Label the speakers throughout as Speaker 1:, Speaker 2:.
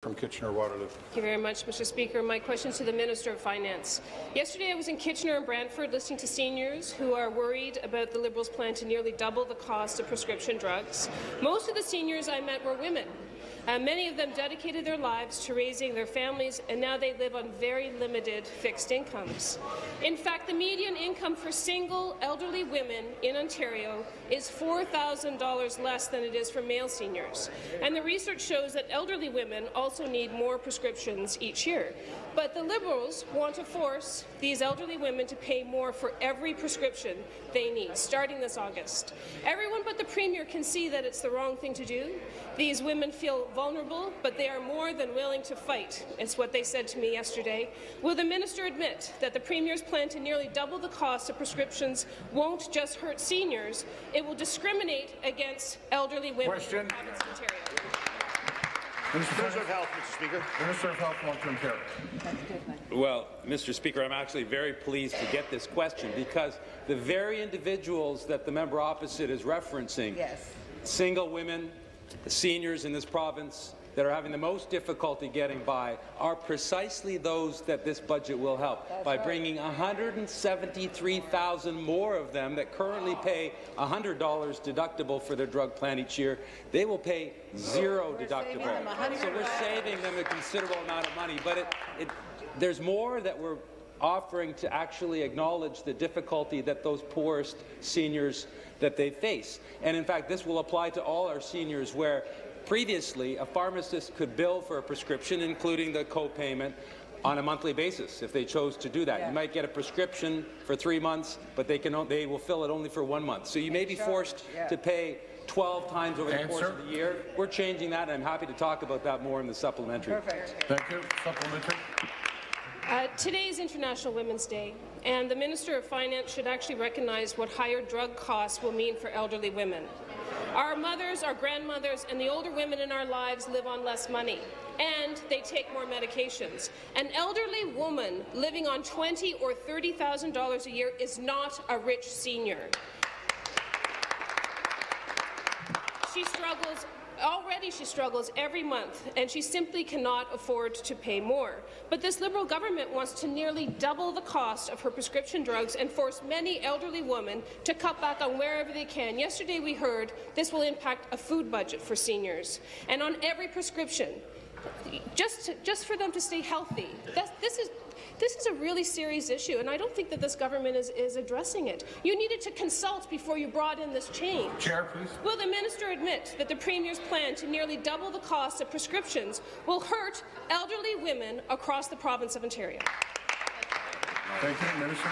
Speaker 1: From Kitchener-Waterloo.
Speaker 2: Thank you very much, Mr. Speaker. My question is to the Minister of Finance. Yesterday I was in Kitchener and Brantford listening to seniors who are worried about the Liberals' plan to nearly double the cost of prescription drugs. Most of the seniors I met were women. Many of them dedicated their lives to raising their families, and now they live on very limited fixed incomes. In fact, the median income for single elderly women in Ontario is $4,000 less than it is for male seniors. And the research shows that elderly women also need more prescriptions each year. But the Liberals want to force these elderly women to pay more for every prescription they need, starting this August. Everyone but the Premier can see that it's the wrong thing to do. These women feel vulnerable, but they are more than willing to fight. It's what they said to me yesterday. Will the minister admit that the Premier's plan to nearly double the cost of prescriptions won't just hurt seniors, it will discriminate against elderly women in the province of Ontario?
Speaker 3: Minister of Health, Mr. Speaker.
Speaker 1: Minister of Health, Long-Term Care.
Speaker 4: Well, Mr. Speaker, I'm actually very pleased to get this question because the very individuals that the member opposite is referencing, single women, the seniors in this province that are having the most difficulty getting by, are precisely those that this budget will help. By bringing 173,000 more of them that currently pay $100 deductible for their drug plan each year. They will pay $0 deductible. So we're saving them a considerable amount of money. But there's more that we're offering to actually acknowledge the difficulty that those poorest seniors that they face. And in fact, this will apply to all our seniors where previously, a pharmacist could bill for a prescription, including the co-payment, on a monthly basis if they chose to do that. You might get a prescription for 3 months, but they will fill it only for 1 month. So you may be forced to pay 12 times over the course of the year. We're changing that, and I'm happy to talk about that more in the supplementary.
Speaker 1: Perfect. Thank you. Supplementary.
Speaker 2: Today is International Women's Day, and the Minister of Finance should actually recognize what higher drug costs will mean for elderly women. Our mothers, our grandmothers, and the older women in our lives live on less money, and they take more medications. An elderly woman living on $20,000 or $30,000 a year is not a rich senior. She struggles every month, and she simply cannot afford to pay more. But this Liberal government wants to nearly double the cost of her prescription drugs and force many elderly women to cut back on wherever they can. Yesterday we heard this will impact a food budget for seniors, and on every prescription, just for them to stay healthy. This is a really serious issue, and I don't think that this government is addressing it. You needed to consult before you brought in this change.
Speaker 1: Chair, please.
Speaker 2: Will the minister admit that the Premier's plan to nearly double the cost of prescriptions will hurt elderly women across the province of Ontario?
Speaker 1: Thank you, Minister.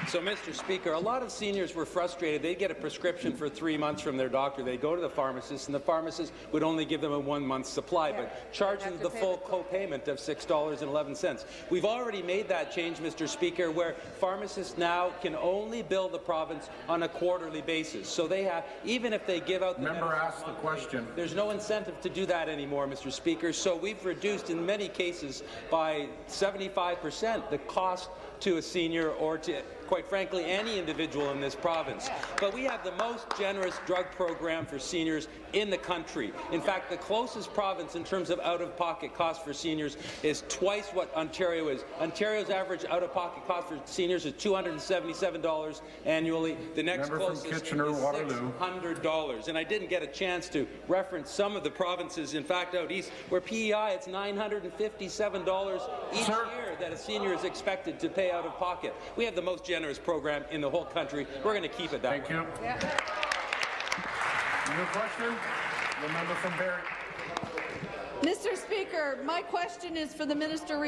Speaker 4: So, Mr. Speaker, a lot of seniors were frustrated. They'd get a prescription for 3 months from their doctor. They'd go to the pharmacist, and the pharmacist would only give them a 1-month supply, but charge them the full co-payment of $6.11. We've already made that change, Mr. Speaker, where pharmacists now can only bill the province on a quarterly basis. So they have, even if they give out the
Speaker 1: member asked the question.
Speaker 4: There's no incentive to do that anymore, Mr. Speaker. So we've reduced, in many cases, by 75% the cost to a senior or to, quite frankly, any individual in this province. But we have the most generous drug program for seniors in the country. In fact, the closest province in terms of out-of-pocket cost for seniors is twice what Ontario is. Ontario's average out-of-pocket cost for seniors is $277 annually. The next closest is $600. And I didn't get a chance to reference some of the provinces, in fact, out east, where PEI, it's $957 each year that a senior is expected to pay out of pocket. We have the most generous program in the whole country. We're going to keep it that way.
Speaker 1: Thank you. New question, the member from Barrie.
Speaker 5: Mr. Speaker, my question is for the Minister